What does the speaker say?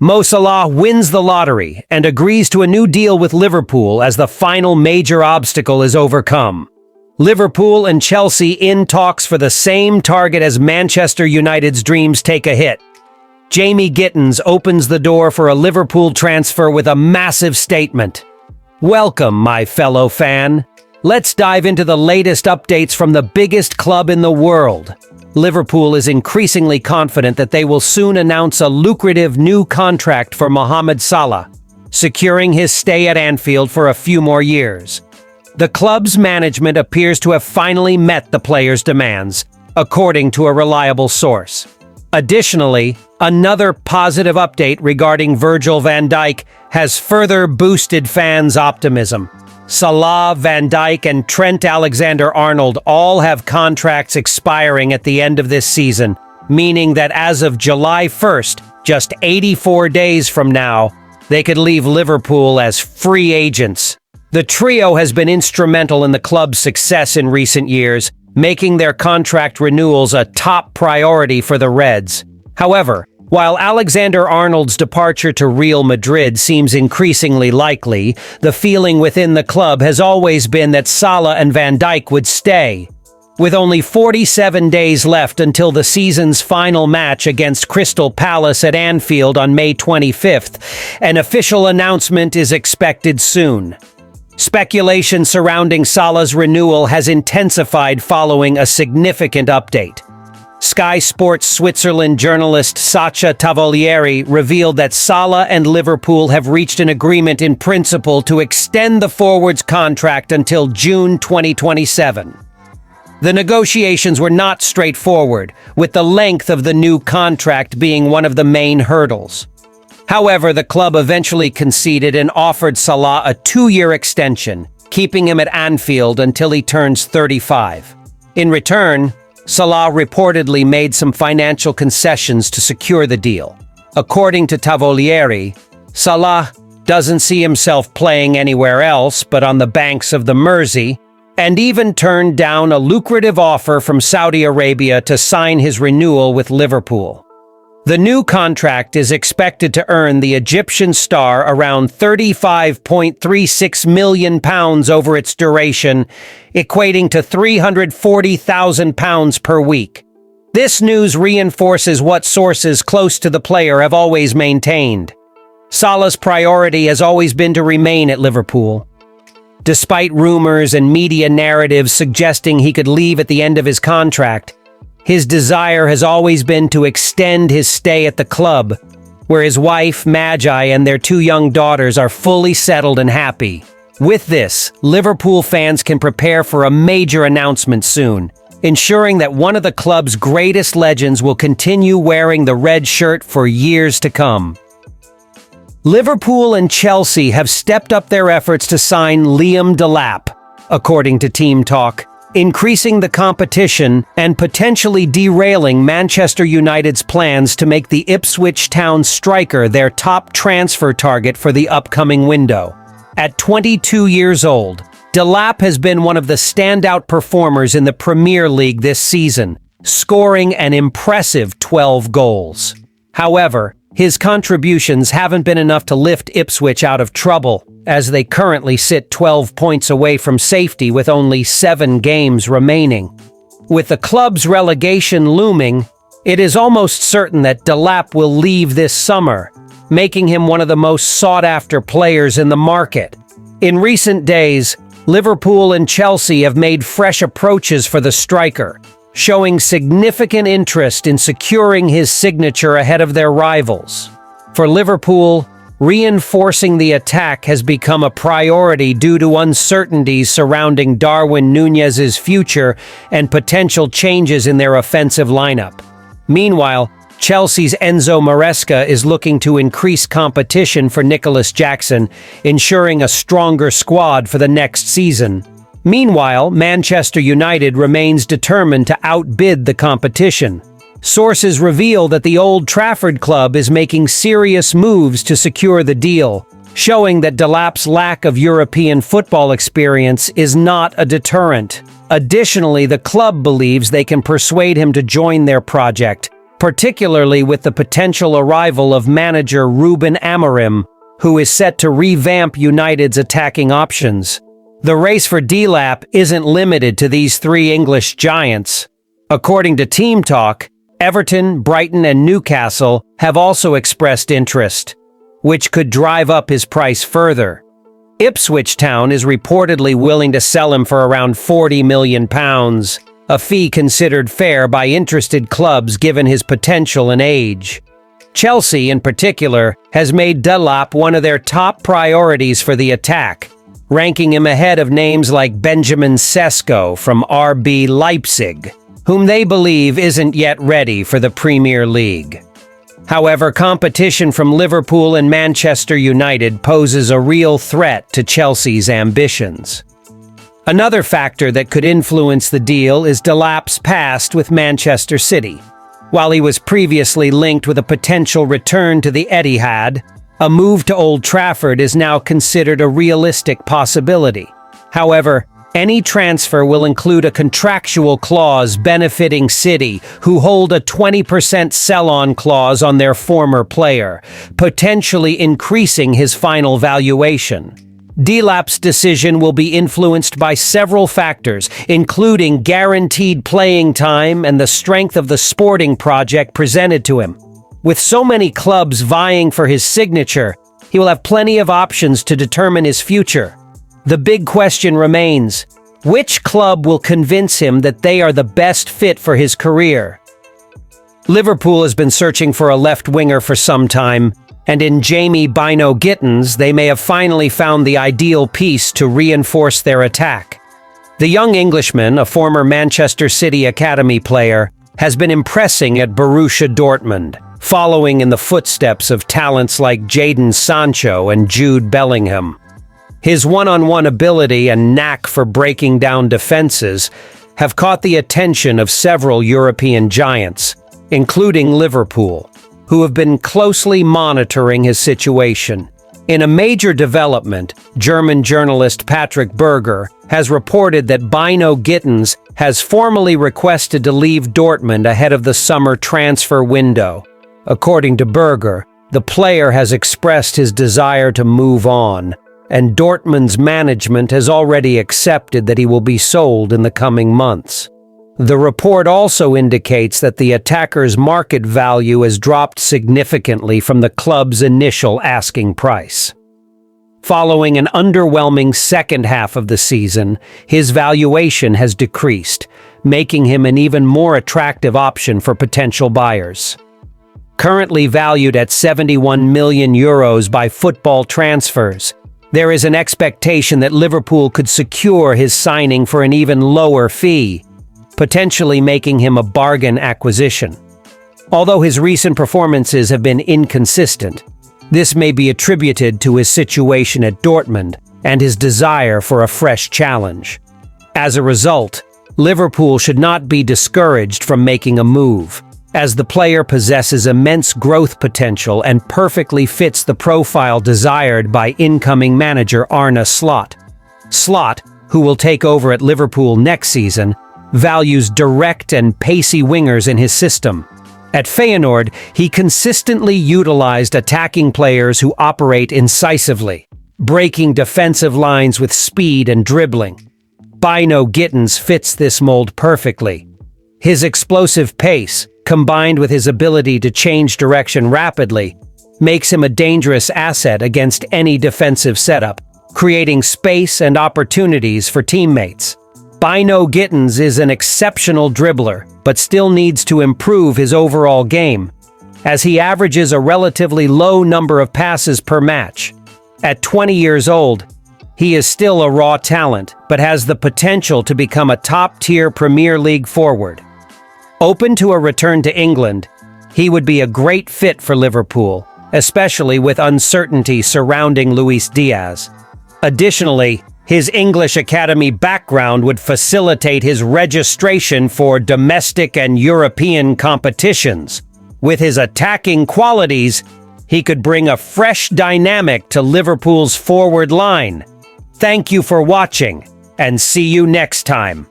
Mo Salah wins the lottery and agrees to a new deal with Liverpool as the final major obstacle is overcome. Liverpool and Chelsea in talks for the same target as Manchester United's dreams take a hit. Jamie Gittens opens the door for a Liverpool transfer with a massive statement. Welcome, my fellow fan. Let's dive into the latest updates from the biggest club in the world. Liverpool is increasingly confident that they will soon announce a lucrative new contract for Mohamed Salah, securing his stay at Anfield for a few more years. The club's management appears to have finally met the player's demands, according to a reliable source. Additionally, another positive update regarding Virgil van Dijk has further boosted fans' optimism. Salah, Van Dijk, and Trent Alexander-Arnold all have contracts expiring at the end of this season, meaning that as of July 1st, just 84 days from now, they could leave Liverpool as free agents. The trio has been instrumental in the club's success in recent years, making their contract renewals a top priority for the Reds. However, while Alexander-Arnold's departure to Real Madrid seems increasingly likely, the feeling within the club has always been that Salah and Van Dijk would stay. With only 47 days left until the season's final match against Crystal Palace at Anfield on May 25th, an official announcement is expected soon. Speculation surrounding Salah's renewal has intensified following a significant update. Sky Sports Switzerland journalist Sacha Tavolieri revealed that Salah and Liverpool have reached an agreement in principle to extend the forward's contract until June 2027. The negotiations were not straightforward, with the length of the new contract being one of the main hurdles. However, the club eventually conceded and offered Salah a 2-year extension, keeping him at Anfield until he turns 35. In return, Salah reportedly made some financial concessions to secure the deal. According to Tavolieri, Salah doesn't see himself playing anywhere else but on the banks of the Mersey, and even turned down a lucrative offer from Saudi Arabia to sign his renewal with Liverpool. The new contract is expected to earn the Egyptian star around £35.36 million over its duration, equating to £340,000 per week. This news reinforces what sources close to the player have always maintained. Salah's priority has always been to remain at Liverpool. Despite rumors and media narratives suggesting he could leave at the end of his contract, his desire has always been to extend his stay at the club, where his wife, Magi, and their 2 young daughters are fully settled and happy. With this, Liverpool fans can prepare for a major announcement soon, ensuring that one of the club's greatest legends will continue wearing the red shirt for years to come. Liverpool and Chelsea have stepped up their efforts to sign Liam Delap, according to Team Talk, increasing the competition and potentially derailing Manchester United's plans to make the Ipswich Town striker their top transfer target for the upcoming window. At 22 years old, Delap has been one of the standout performers in the Premier League this season, scoring an impressive 12 goals. However, his contributions haven't been enough to lift Ipswich out of trouble, as they currently sit 12 points away from safety with only 7 games remaining. With the club's relegation looming, it is almost certain that Delap will leave this summer, making him one of the most sought-after players in the market. In recent days, Liverpool and Chelsea have made fresh approaches for the striker, showing significant interest in securing his signature ahead of their rivals. For Liverpool, reinforcing the attack has become a priority due to uncertainties surrounding Darwin Núñez's future and potential changes in their offensive lineup. Meanwhile, Chelsea's Enzo Maresca is looking to increase competition for Nicholas Jackson, ensuring a stronger squad for the next season. Meanwhile, Manchester United remains determined to outbid the competition. Sources reveal that the Old Trafford club is making serious moves to secure the deal, showing that Delap's lack of European football experience is not a deterrent. Additionally, the club believes they can persuade him to join their project, particularly with the potential arrival of manager Ruben Amorim, who is set to revamp United's attacking options. The race for Delap isn't limited to these three English giants. According to Team Talk, Everton, Brighton and Newcastle have also expressed interest, which could drive up his price further. Ipswich Town is reportedly willing to sell him for around £40 million, a fee considered fair by interested clubs given his potential and age. Chelsea, in particular, has made Delap one of their top priorities for the attack, ranking him ahead of names like Benjamin Sesko from RB Leipzig, whom they believe isn't yet ready for the Premier League. However, competition from Liverpool and Manchester United poses a real threat to Chelsea's ambitions. Another factor that could influence the deal is Delap's past with Manchester City. While he was previously linked with a potential return to the Etihad, a move to Old Trafford is now considered a realistic possibility. However, any transfer will include a contractual clause benefiting City, who hold a 20% sell-on clause on their former player, potentially increasing his final valuation. Delap's decision will be influenced by several factors, including guaranteed playing time and the strength of the sporting project presented to him. With so many clubs vying for his signature, he will have plenty of options to determine his future. The big question remains, which club will convince him that they are the best fit for his career? Liverpool has been searching for a left winger for some time, and in Jamie Bino Gittens, they may have finally found the ideal piece to reinforce their attack. The young Englishman, a former Manchester City academy player, has been impressing at Borussia Dortmund, following in the footsteps of talents like Jadon Sancho and Jude Bellingham. His one-on-one ability and knack for breaking down defenses have caught the attention of several European giants, including Liverpool, who have been closely monitoring his situation. In a major development, German journalist Patrick Berger has reported that Bino Gittens has formally requested to leave Dortmund ahead of the summer transfer window. According to Berger, the player has expressed his desire to move on, and Dortmund's management has already accepted that he will be sold in the coming months. The report also indicates that the attacker's market value has dropped significantly from the club's initial asking price. Following an underwhelming second half of the season, his valuation has decreased, making him an even more attractive option for potential buyers. Currently valued at €71 million by Football Transfers, there is an expectation that Liverpool could secure his signing for an even lower fee, potentially making him a bargain acquisition. Although his recent performances have been inconsistent, this may be attributed to his situation at Dortmund and his desire for a fresh challenge. As a result, Liverpool should not be discouraged from making a move, as the player possesses immense growth potential and perfectly fits the profile desired by incoming manager Arne Slot. Slot, who will take over at Liverpool next season, values direct and pacey wingers in his system. At Feyenoord, he consistently utilized attacking players who operate incisively, breaking defensive lines with speed and dribbling. Bino Gittens fits this mold perfectly. His explosive pace, combined with his ability to change direction rapidly, makes him a dangerous asset against any defensive setup, creating space and opportunities for teammates. Bino Gittens is an exceptional dribbler, but still needs to improve his overall game, as he averages a relatively low number of passes per match. At 20 years old, he is still a raw talent, but has the potential to become a top-tier Premier League forward. Open to a return to England, he would be a great fit for Liverpool, especially with uncertainty surrounding Luis Diaz. Additionally, his English academy background would facilitate his registration for domestic and European competitions. With his attacking qualities, he could bring a fresh dynamic to Liverpool's forward line. Thank you for watching, and see you next time.